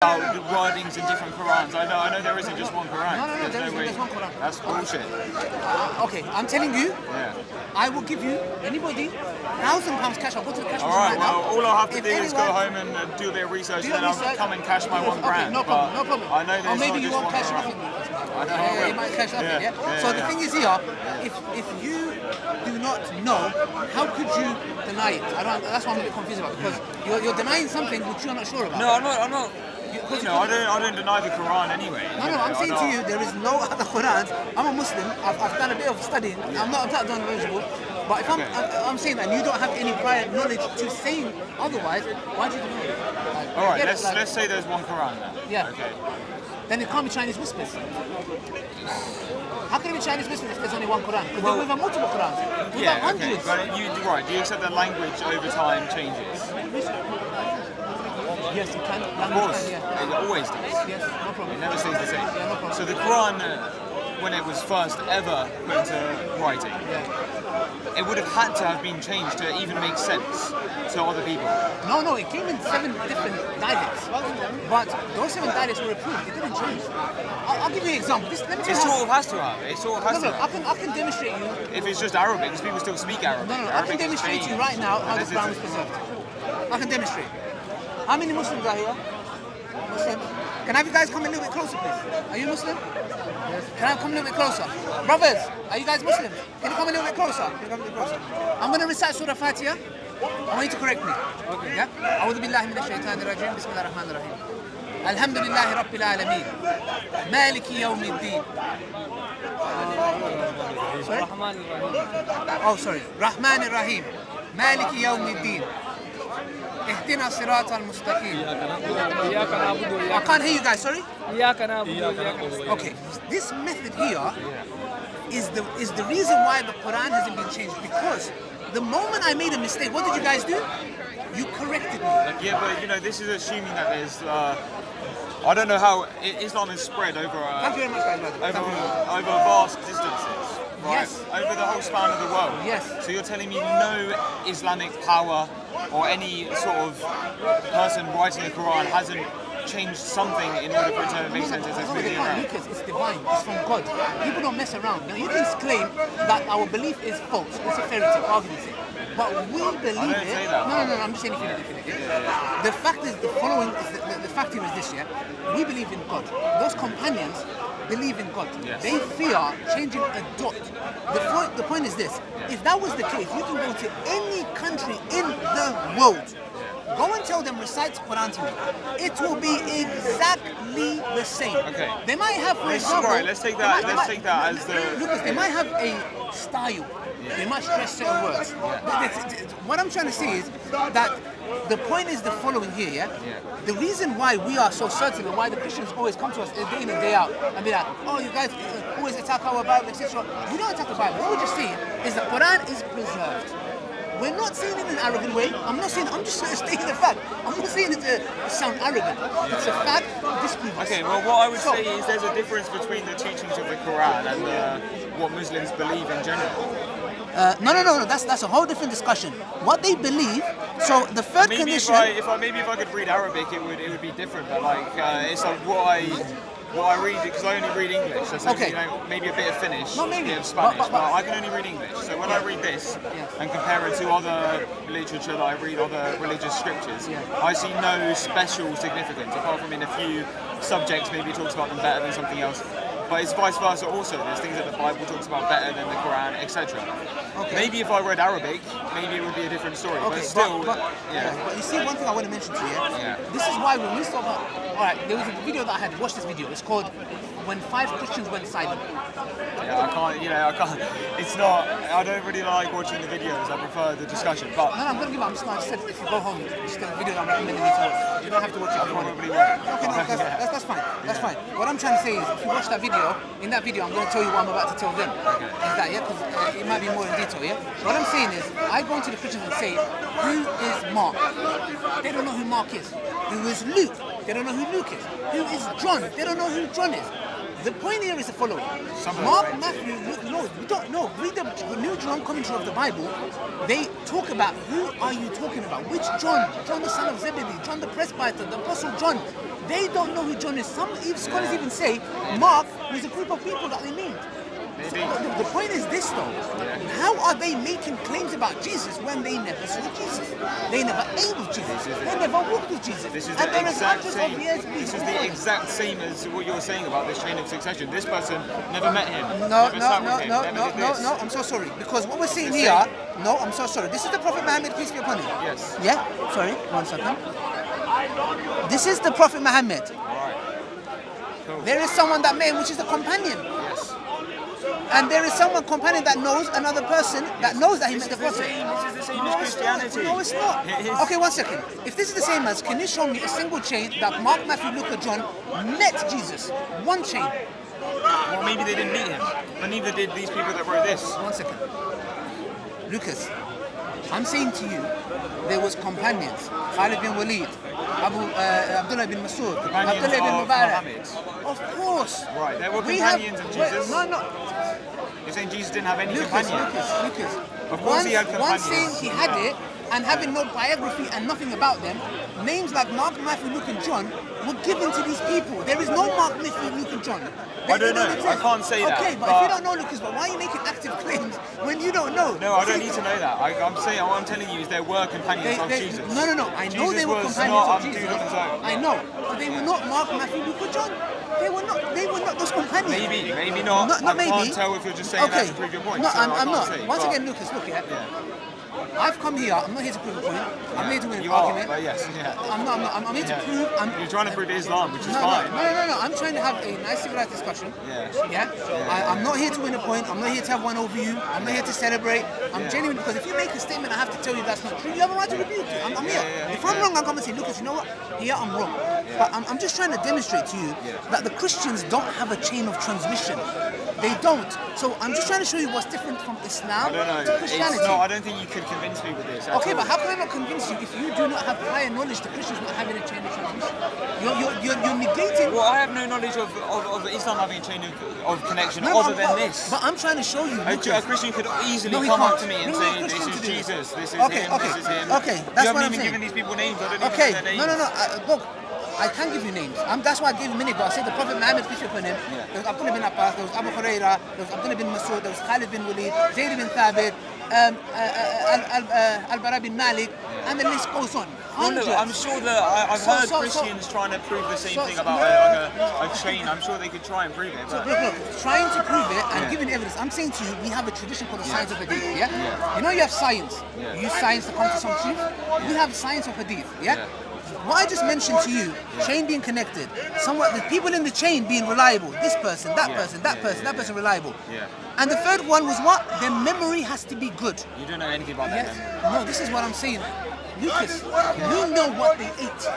about the wordings in different Qurans. I know there isn't just one Quran. No, there's one Quran. That's bullshit. Okay, I'm telling you, Yeah. I will give you anybody £1,000 cash. I'll go to the cash machine Alright, right now. well, all I'll have to If do is go anyone- home and do a bit of research, Do and then your I'll research. come and cash my Okay, £1,000. no problem, no problem. I know Or there's maybe not you just won't one cash Quran. nothing. I know I Yeah, will. you might cash nothing, yeah? Yeah, So the yeah. thing is here, if you do not know, how could you deny it? That's what I'm a bit confused about, because you're denying something which you're not sure about. No, I'm not. I don't deny the Quran anyway. No, I'm saying to you, there is no other Qurans. I'm a Muslim. I've done a bit of studying. I'm not knowledgeable. But if I'm saying that you don't have any prior knowledge to saying otherwise, why do you deny it? All right, let's say there's one Quran then. Yeah. Okay. Then it can't be Chinese whispers. How can it be Chinese whispers if there's only one Quran? Because we've got multiple Qurans. We've got hundreds. But you're right. Do you accept that language over time changes? Yes, you can. Of course, it always does. Yes, no problem. It never stays the same. Yeah, no problem. So the Quran, when it was first ever put into writing, it would have had to have been changed to even make sense to other people. No, it came in 7 different dialects. But those 7 dialects were approved. It didn't change. I'll give you an example. Let me tell It you sort of has to have. It sort of has to have. I can demonstrate you. If it's just Arabic, because people still speak Arabic. No, I Arabic can demonstrate to you changed. right now how the This Quran is- was preserved. I can demonstrate. How many Muslims are here? Muslims. Can I have you guys come a little bit closer, please? Are you Muslim? Yes. Can I come a little bit closer? Brothers, are you guys Muslims? Can you come a little bit closer? Can you come a little bit closer? I'm going to recite Surah Fatiha. I want you to correct me. Okay. Yeah? أعوذ بالله من الشيطان الرجيم بسم الله الرحمن الرحيم الحمد لله رب العالمين مالك يوم الدين. Sorry? Oh, sorry. رحمن الرحيم مالك يوم الدين اهدنا الصراط المستقيم. I can't hear you guys, sorry? Okay, this method here is the reason why the Quran hasn't been changed, because the moment I made a mistake, what did you guys do? You corrected me. Yeah, but this is assuming that there's. I don't know how Islam is spread over. Thank you very much, guys. Over vast distances. Right? Yes. Over the whole span of the world. Yes. So you're telling me no Islamic power or any sort of person writing the Quran hasn't changed something in order for it to make sense as it's No, moving they can't, around? Lucas. It's divine. It's from God. People don't mess around. Now, you can claim that our belief is false. It's a fairy tale, for argument's sake. But we believe don't it. say that. No, I'm just saying if you did. The fact is, the following is the fact here is this, yeah? We believe in God. Those companions believe in God. Yes. They fear changing a dot. The point is this. If that was the case, you can go to any country in the world. Go and tell them, recite Quran to me. It will be exactly the same. Okay. They might have, for example... Right, let's take that as the... Lucas, they might have a style. They might stress certain words. What I'm trying to say is that the point is the following here, yeah? The reason why we are so certain and why the Christians always come to us day in and day out and be like, oh, you guys always attack our Bible, etc. We don't attack the Bible. What we're just saying is the Quran is preserved. We're not saying it in an arrogant way. I'm just stating the fact. I'm not saying it to sound arrogant. It's a fact. Disprove us. Okay, well, what I would say is there's a difference between the teachings of the Quran and what Muslims believe in general. No. That's a whole different discussion. What they believe. So the third condition. If I could read Arabic, it would be different. But it's like what I read, because I only read English. So Okay. maybe a bit of Finnish, No, a maybe. bit of Spanish, But I can only read English. So when I read this and compare it to other literature that I read, other religious scriptures, I see no special significance apart from in a few subjects. Maybe it talks about them better than something else. But it's vice versa also. There's things that the Bible talks about better than the Quran, etc. Okay. Maybe if I read Arabic, maybe it would be a different story. Okay, but still, but you see, one thing I want to mention to you. Yeah. This is why when we start. All right, there was a video that I had. Watch this video. It's called "When 5 Christians Went Silent." Yeah, I can't. It's not. I don't really like watching the videos. I prefer the discussion. But No, I'm gonna give up. I said if you go home, it's the video that I'm recommending you to watch. You don't have to watch it. I if you want it. probably won't. Okay, no, that's fine. That's fine. What I'm trying to say is, if you watch that video, in that video, I'm going to tell you what I'm about to tell them. Is that, yeah? Because it might be more in detail, yeah? What I'm saying is, I go into the Christians and say, who is Mark? They don't know who Mark is. Who is Luke? They don't know who Luke is. Who is John? They don't know who John is. The point here is the following. Mark, Matthew, Luke, no, we don't know. Read the New John commentary of the Bible. They talk about who are you talking about? Which John? John the son of Zebedee, John the presbyter, the apostle John. They don't know who John is. Some scholars even say Mark was a group of people that they named. So the point is this though, how are they making claims about Jesus when they never saw Jesus? They never ate with Jesus. They never walked with Jesus. This is and the exact same. This is the exact same as what you're saying about this chain of succession. This person never met him. No, No. I'm so sorry. Because what we're seeing here, no, I'm so sorry. This is the Prophet Muhammad, peace be upon him. Yes. Yeah? Sorry, 1 second. This is the Prophet Muhammad. Alright. Cool. There is someone that met him, which is the companion. Yes. And there is someone companion that knows another person that knows that he met the Prophet. This is the same as Christianity. No, it's not. Okay, 1 second. If this is the same as, can you show me a single chain that Mark, Matthew, Luke, or John met Jesus? One chain. Well, maybe they didn't meet him, but neither did these people that wrote this. 1 second. Lucas, I'm saying to you, there was companions. Khalid bin Walid, Abdullah bin Mas'ud, Companions Abdullah bin of Mubarak. Muhammad. Of course. Right, there were We companions of Jesus. No. You're saying Jesus didn't have any Lucas. companions? Of course he had One companions. saying he had it, and having no biography and nothing about them, names like Mark, Matthew, Luke, and John were given to these people. There is no Mark, Matthew, Luke, and John. I don't know. I can't say that. Okay, but if you don't know, Lucas, but why are you making active claims when you don't know? No, I don't need to know that. What I'm telling you is there were companions of Jesus. No. I know Jesus they were was companions not of a Jesus. dude on his own. I know, but they were not Mark, Matthew, Luke, or John. They were not those companions. Maybe not. Not I maybe. can't tell if you're just saying that to prove your point. No, so I'm I can't not. say, Once but- again, Lucas, look here. I've come here. I'm not here to prove a point. I'm not here to win an You are, argument. but yes, yeah. I'm not. I'm here to prove. You're trying to prove Islam, which is No, fine. no. I'm trying to have a nice civilized discussion. Yeah. I'm not here to win a point. I'm not here to have one over you. I'm not here to celebrate. I'm genuine because if you make a statement, I have to tell you that's not true. You have a right to rebuke it. I'm here. If I'm wrong, I'm going to say, Lucas, you know what? Here I'm wrong. But I'm just trying to demonstrate to you that the Christians don't have a chain of transmission. They don't. So I'm just trying to show you what's different from Islam I don't know. to Christianity. I don't think you could convince me with this. Okay, but how can I not convince you if you do not have prior knowledge to Christians not having a chain of transmission? You're negating. Well, I have no knowledge of Islam having a chain of connection other than this. But I'm trying to show you. A Christian could easily come up to me and say, "This is Jesus. This is him. This is him." Okay, that's you what haven't I'm even saying. given these people names. I don't even Okay, know their names. no. Look, I can give you names. That's why I gave him many. But I said the Prophet Muhammad, peace be upon him. There was Abdullah bin Abbas. There was Abu Huraira. There was Abdullah bin Mas'ud. There was Khalid bin Walid. Zayd bin Thabit. Al-Bara bin Malik. And the list goes on. Well, look, I'm sure that I've heard Christians trying to prove the same thing about a chain. I'm sure they could try and prove it. But Look, trying to prove it and giving evidence. I'm saying to you, we have a tradition called the science of Hadith. You know, you have science. You use science to come to some truth. We have science of Hadith. What I just mentioned to you, chain being connected, the people in the chain being reliable. This person, that person, that person reliable. And the third one was what? Their memory has to be good. you don't know anything about that. No, this is what I'm saying. Lucas, we know what they ate.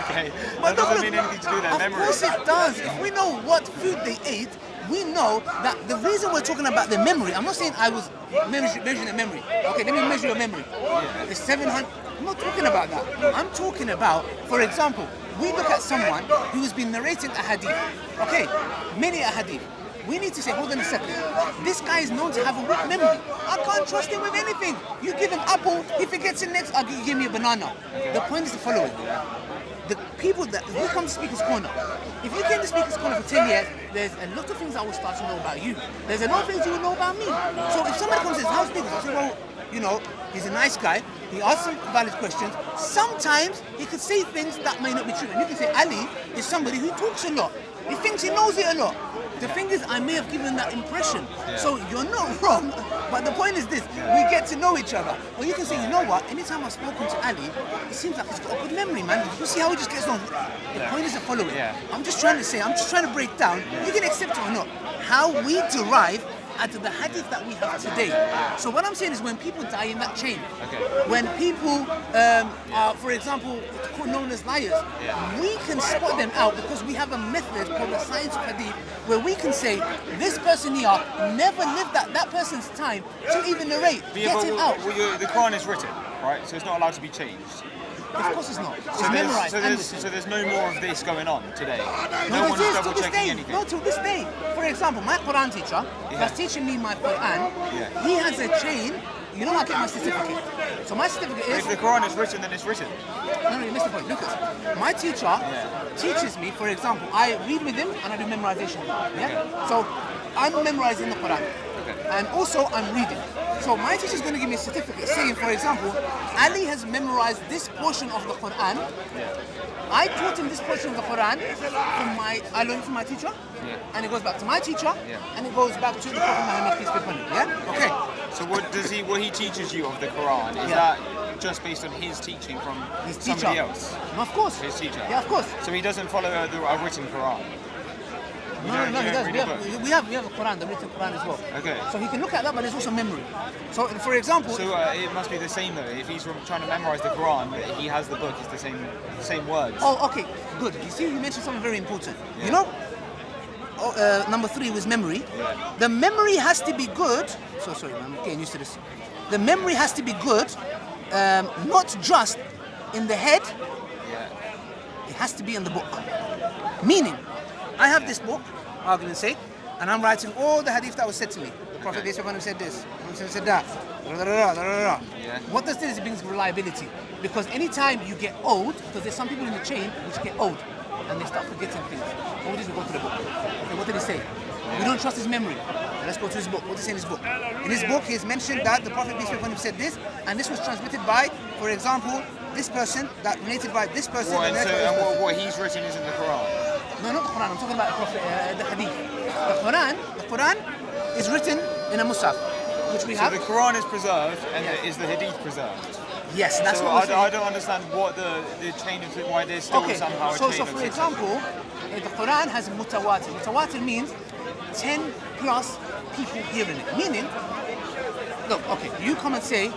Okay, But that doesn't mean anything to do with their memory. Of course it does. If we know what food they ate, we know that the reason we're talking about their memory, I'm not saying I was measuring their memory. Okay, let me measure your memory. It's 700. I'm not talking about that. I'm talking about, for example, we look at someone who has been narrating a hadith. Okay, many a hadith. We need to say, hold on a second. This guy is known to have a weak memory. I can't trust him with anything. You give him apple, he forgets it next. You give me a banana. The point is the following. The people that who come to Speaker's Corner, if you came to Speaker's Corner for 10 years, there's a lot of things I will start to know about you. There's a lot of things you will know about me. So if somebody comes and says, how's Speaker's? I say, well, you know, he's a nice guy. He asks some valid questions. Sometimes he could say things that may not be true. And you can say Ali is somebody who talks a lot. He thinks he knows it a lot. The thing is, I may have given that impression. So you're not wrong, but the point is this, we get to know each other. Or you can say, you know what, anytime I've spoken to Ali, it seems like he's got a good memory, man. You see how he just gets on. The point is the following. I'm just trying to break down, you can accept it or not, how we derive out of the hadith that we have today. So what I'm saying is when people die in that chain, when people are, for example, known as liars, we can spot them out because we have a method called the science of hadith where we can say, this person here never lived that person's time to even narrate. Get him out. The Quran is written, right? So it's not allowed to be changed. Of course it's not. It's memorized. So there's no more of this going on today. No, No one's double checking anything. No, to this day. For example, my Quran teacher that's teaching me my Quran, he has a chain you know I get my certificate. So my certificate is... If the Quran is written, then it's written. No, you missed the point. Lucas, my teacher teaches me, for example, I read with him and I do memorization. Yeah? So I'm memorizing the Quran. And also I'm reading. So my teacher is going to give me a certificate saying, for example, Ali has memorized this portion of the Quran. I taught him this portion of the Quran I learned from my teacher, and it goes back to my teacher, and it goes back to the Prophet Muhammad, peace be upon him. Yeah? Okay. So what he teaches you of the Quran, is that just based on his teaching from somebody else? No, of course. His teacher? Yeah, of course. So he doesn't follow a written Quran? No, he does. We have a Quran, the written Quran as well. Okay. So he can look at that, but there's also memory. So, for example... So it must be the same though. If he's trying to memorize the Quran, but he has the book, it's the same words. Oh, okay, good. You see, you mentioned something very important. Yeah. You know, number 3 was memory. Yeah. The memory has to be good. So sorry, I'm getting used to this. The memory has to be good, not just in the head. It has to be in the book. Meaning, I have this book, argument's sake, and I'm writing all the hadith that was said to me. The Prophet said this, the Prophet said that. What does this? It brings reliability. Because anytime you get old, because there's some people in the chain which get old and they start forgetting things. What did we go to the book? Okay, what did he say? We don't trust his memory. Let's go to his book. What did he say in his book? In his book, he has mentioned that the Prophet said this, and this was transmitted by, for example, this person, that related by this person. What he's written is in the Quran? No, not the Quran. I'm talking about the Prophet, the Hadith. The Quran is written in a Musaf, which we have. So the Quran is preserved, and is the Hadith preserved? Yes, that's so what I don't understand what the chain of why there's still somehow a chain. So for example, the Quran has mutawatir. Mutawatir means 10 plus people hearing it. Meaning, look, okay, you come and say,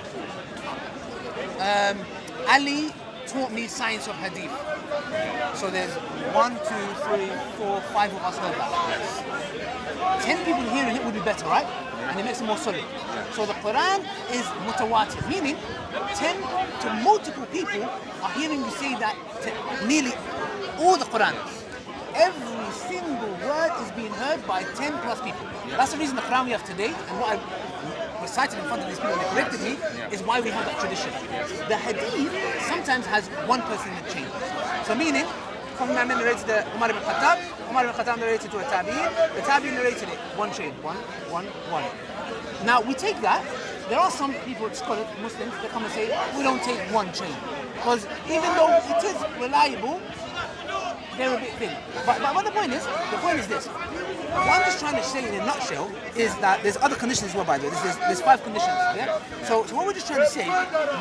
Ali taught me science of Hadith. So there's 1, 2, 3, 4, 5 of us heard that. 10 people hearing it would be better, right? And it makes it more solid. So the Quran is mutawatir, meaning 10 to multiple people are hearing you say that to nearly all the Quran. Every single word is being heard by 10 plus people. That's the reason the Quran we have today, and what I recited in front of these people and they corrected me, is why we have that tradition. The Hadith sometimes has one person in the chain. So meaning, Prophet Muhammad narrated the Umar ibn Khattab, Umar ibn Khattab narrated to a Tabi'in, the Tabi'in narrated it, one chain, one. Now we take that, there are some people, scholars, Muslims, that come and say, we don't take one chain. Because even though it is reliable, they're a bit thin. But the point is this. What I'm just trying to say in a nutshell is that there's other conditions as well, by the way. There's 5 conditions, yeah? So what we're just trying to say,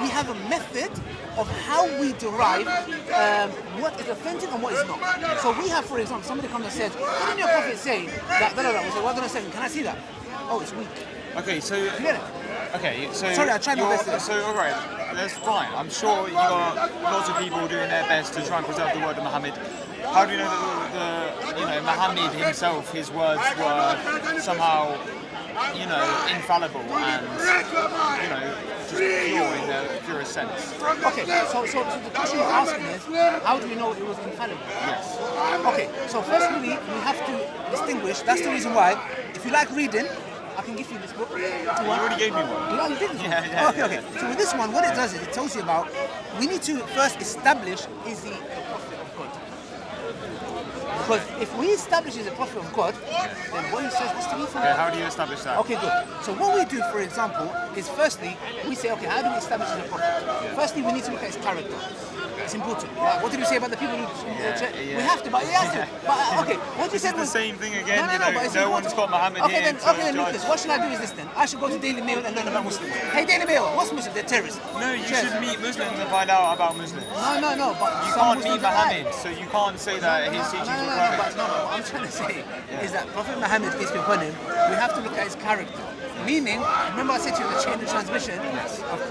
we have a method of how we derive what is authentic and what is not. So we have, for example, somebody comes and says, what did your Prophet say? That, we say, well, can I see that? Oh, it's weak. Okay, so... You get it? Okay, so... Sorry, I tried my best. So, alright, that's fine. I'm sure you got lots of people doing their best to try and preserve the word of Muhammad. How do you know that Muhammad himself, his words were somehow, infallible and, just pure in the purest sense? Okay, so the question you're asking is, how do we know it was infallible? Yes. Okay, so firstly, we have to distinguish. That's the reason why, if you like reading, I can give you this book. You already gave me one. You did? Yeah. Okay. So with this one, what it does is it tells you about, we need to first establish, is he a prophet of God? Because if we establish he's a prophet of God, then what he says has to be from God. How do you establish that? Okay, good. So what we do, for example, is firstly, we say, okay, how do we establish he's a prophet? Firstly, we need to look at his character. It's important. Like, what did you say about the people who we have to, but he has to. But okay, what you said was the same thing again. No one's got Muhammad okay, here. Then, Lucas, what should I do is this then? I should go to Daily Mail and learn about Muslims. Hey, Daily Mail, what's Muslims? They're terrorists. No, you should meet Muslims and find out about Muslims. No, but you can't meet Muhammad, so you can't say that his teachings were perfect. No, what I'm trying to say is that Prophet Muhammad, peace be upon him, we have to look at his character. Meaning, remember I said to you in the chain of transmission of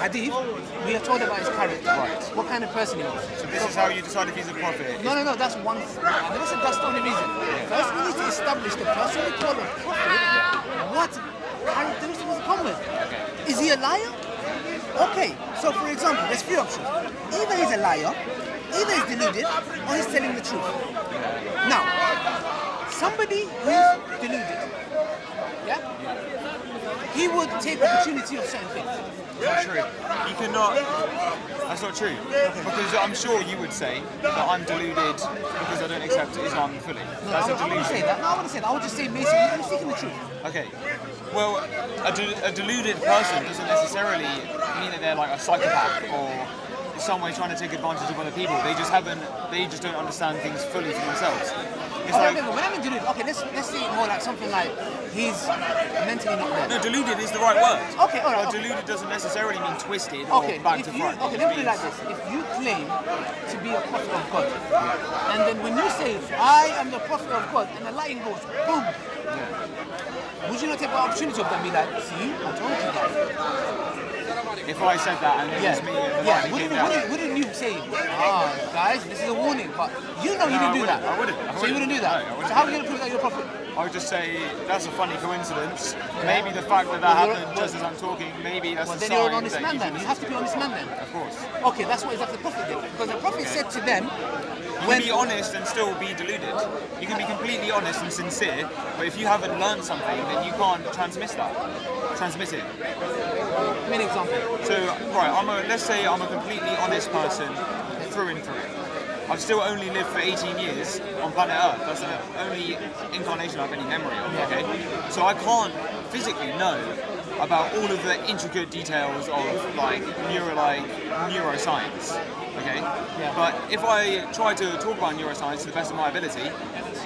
Hadith, we are told about his character. Right. What kind of person he was. So this is how you decide if he's a prophet? No, that's one. I never said that's the only reason. First, we need to establish the person we call a prophet. What characteristics does it come with? Okay. Is he a liar? Okay. So, for example, there's 3 options. Either he's a liar, either he's deluded, or he's telling the truth. Now, somebody who's deluded, yeah? he would take opportunity of certain things. Not true. You cannot. That's not true. Because I'm sure you would say that I'm deluded because I don't accept Islam fully. No, That's a I wouldn't say delusion. that. No, I wouldn't say that. I would just say basically I'm speaking the truth. Okay. Well, a deluded person doesn't necessarily mean that they're like a psychopath or in some way trying to take advantage of other people. They just don't understand things fully for themselves. It's Okay, like, when I'm in deluded, okay, let's say it more like something like he's mentally not there. no, deluded is the right word. Okay, all right. But deluded doesn't necessarily mean twisted or Okay, back if to you, front. okay, It let me put it means- like this. If you claim to be a prophet of God, and then when you say, I am the prophet of God, and the lightning goes, boom, would you not take the opportunity of that and be like, see, I told you that. If I said that and it was me and the lightning came down. Wouldn't you say, guys, this is a warning, but you know you No, didn't do that. I wouldn't. So you wouldn't do that. No, I wouldn't So how are do you going to prove that you're a prophet? I would just say that's a funny coincidence. Maybe the fact that happened just as I'm talking, maybe that's Well, a then sign you're an honest that man you then. should You have to be an honest man then. Of course. Okay, that's what exactly the prophet did. Because the prophet said to them, You can be honest and still be deluded. You can be completely honest and sincere, but if you haven't learned something, then you can't transmit it. give me an example. So, right, let's say I'm a completely honest person through and through. I've still only lived for 18 years on planet Earth. That's the only incarnation I have any memory of, okay? So I can't physically know about all of the intricate details of like neuroscience, okay? Yeah. But if I try to talk about neuroscience to the best of my ability,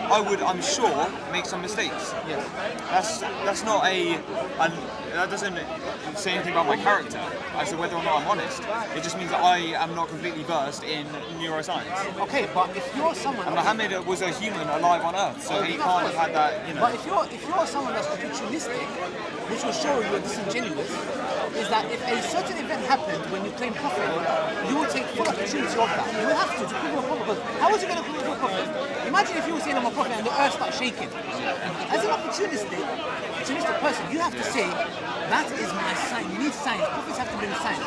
I would, I'm sure, make some mistakes. Yes. That's not that doesn't say anything about my character as to whether or not I'm honest. It just means that I am not completely versed in neuroscience. Okay, but if you're someone... And Muhammad was a human alive on Earth, so he can't have had that, you know. But if you're someone that's opportunistic, which will show you're disingenuous, is that if a certain event happened when you claim prophet, you will take full opportunity of that. You will have to prove you're a prophet. Because how is you going to prove you're a prophet? Imagine if you were saying I'm a prophet and the earth starts shaking. As an opportunistic person, you have to say, that is my sign. You need signs. Prophets have to bring signs.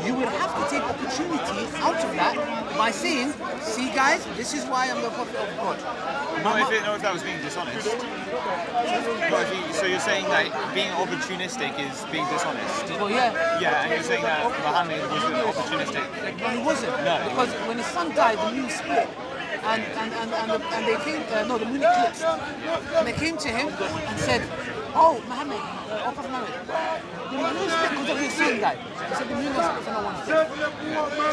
You will have to take opportunity out of that by saying, see guys, this is why I'm the prophet of God. Not if that was being dishonest. So you're saying that being opportunistic is being dishonest? Well, yeah. Yeah, and you're saying that Muhammad was opportunistic. No, he wasn't. No. Because when his son died, the moon split. And they came, the moon eclipsed. And they came to him and said, oh, Muhammad, Prophet Muhammad, the moon split because of your son died. He said the moon was split for no one's sake.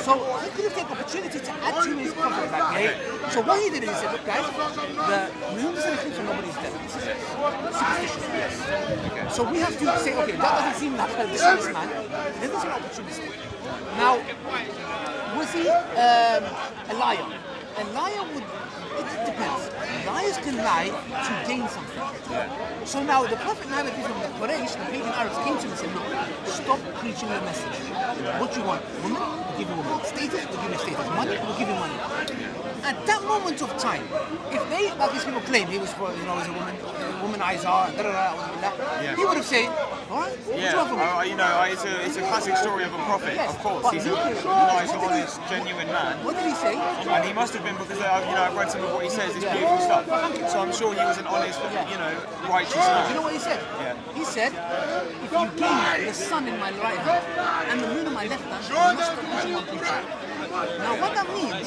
So he could have taken opportunity to add to his prophet back, right? So what he did is he said, look guys, the moon doesn't eclipse for nobody's death. This is superstition. So we have to say, okay, that doesn't seem like a dishonest man. This is an opportunistic. Now, was he a liar? A liar would, it depends. Liars can lie to gain something. So now the Prophet Muhammad from the Quraysh, the pagan Arabs, came to him and said, look, stop preaching the message. What you want? Woman? We'll give you woman. Status? We'll give you status. Money? We'll give you money. At that moment of time, if they, like these people claim he was for, he was a womanizer, he would have said, alright, what's wrong with me? It's a classic story of a prophet, Yes, of course. but He's a look at- nice, what did he- honest, genuine man. What did he say? And he must have been because I've read some of what he says. It's beautiful stuff. So I'm sure he was an honest, righteous Do you know man. what he said? Yeah. He said, if you gave the sun in my right hand and the moon in my left hand, you must have mentioned one preacher. Now what that means,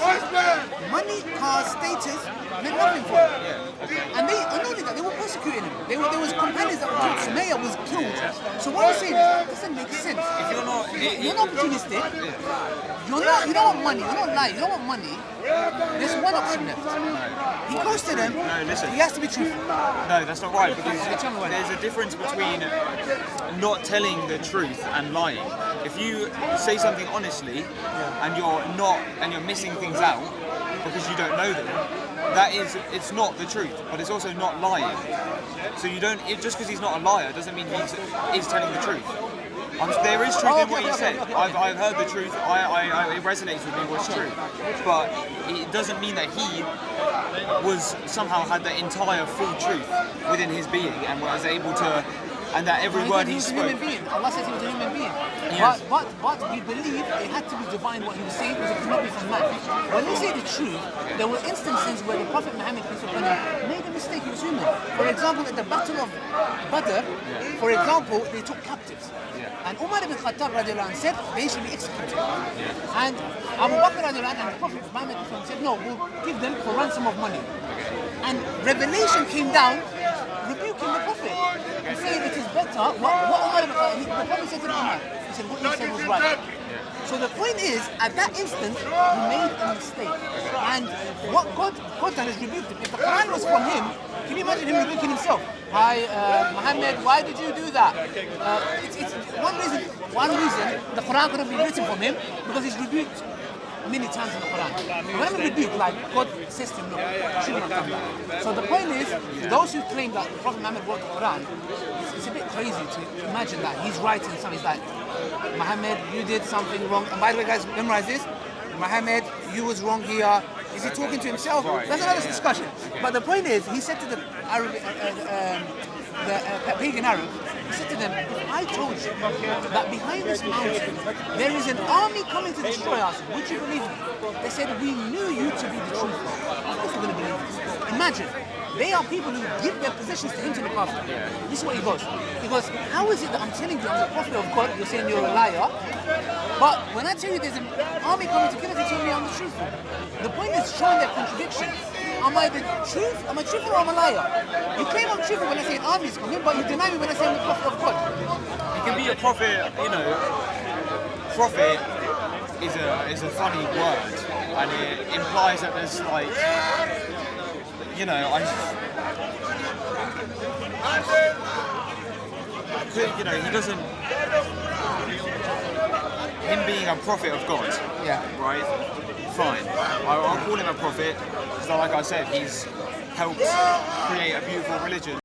money, cars, status, meant nothing for him. And not only that, they were persecuting him. There was companions that were killed. Sumayya was killed. So what I'm saying is, that doesn't make sense. If you're not, You're not opportunistic. You don't want money. You're not lying. You don't want money. There's one option left. He goes to them. No, listen. He has to be truthful. No, that's not right, because Tell me why. there's a difference between not telling the truth and lying. If you say something honestly and you're missing things out because you don't know them, it's not the truth, but it's also not lying. So just because he's not a liar doesn't mean he's telling the truth. There is truth in what he said. I've heard the truth. It resonates with me what's true, but it doesn't mean that he was somehow had the entire full truth within his being and was able to, and that every word he was a spoke. human being. Allah says he was a human being. Yes. But we believe it had to be divine what he was saying because it could not be from man. When we say the truth, there were instances where the Prophet Muhammad made a mistake, he was human. For example, at the Battle of Badr, for example, they took captives. And Umar ibn Khattab radiallahu anh said they should be executed. And Abu Bakr radiallahu anh and the Prophet Muhammad said, no, we'll give them for ransom of money. And revelation came down rebuking the Prophet and saying it is better. What Umar, the Prophet said to Umar, he said what you said was right. So the point is, at that instant, he made a mistake. And what God done is rebuked him. If the Quran was from him, can you imagine him rebuking himself? Hi, Muhammad, why did you do that? It's one reason the Quran could have been written from him, because he's rebuked many times in the Quran. When I'm rebuked, like God says to him, look, you shouldn't have done that. So the point is, those who claim that the Prophet Muhammad wrote the Quran, it's a bit crazy to imagine that he's writing something. He's like, Muhammad, you did something wrong. And by the way, guys, memorize this. Muhammad, you was wrong here. Is he talking to himself? That's another discussion. But the point is, he said to the Arab, the pagan Arab, he said to them, if I told you that behind this mountain there is an army coming to destroy us, would you believe me? They said, we knew you to be the truth. Of course we're going to believe this. Imagine, they are people who give their positions to him to look after. This is what he goes. He goes, how is it that I'm telling you I'm the prophet of God, you're saying you're a liar, but when I tell you there's an army coming to kill us, you tell me I'm the truthful. The point is showing their contradiction. Am I the truth? Am I truthful or am I a liar? You claim I'm truthful when I say an army is coming, but you deny me when I say I'm the prophet of God. You can be a prophet, you know. Prophet is a funny word, and it implies that there's like, you know, he doesn't. Him being a prophet of God, right? Fine. I'll call him a prophet because, like I said, he's helped create a beautiful religion.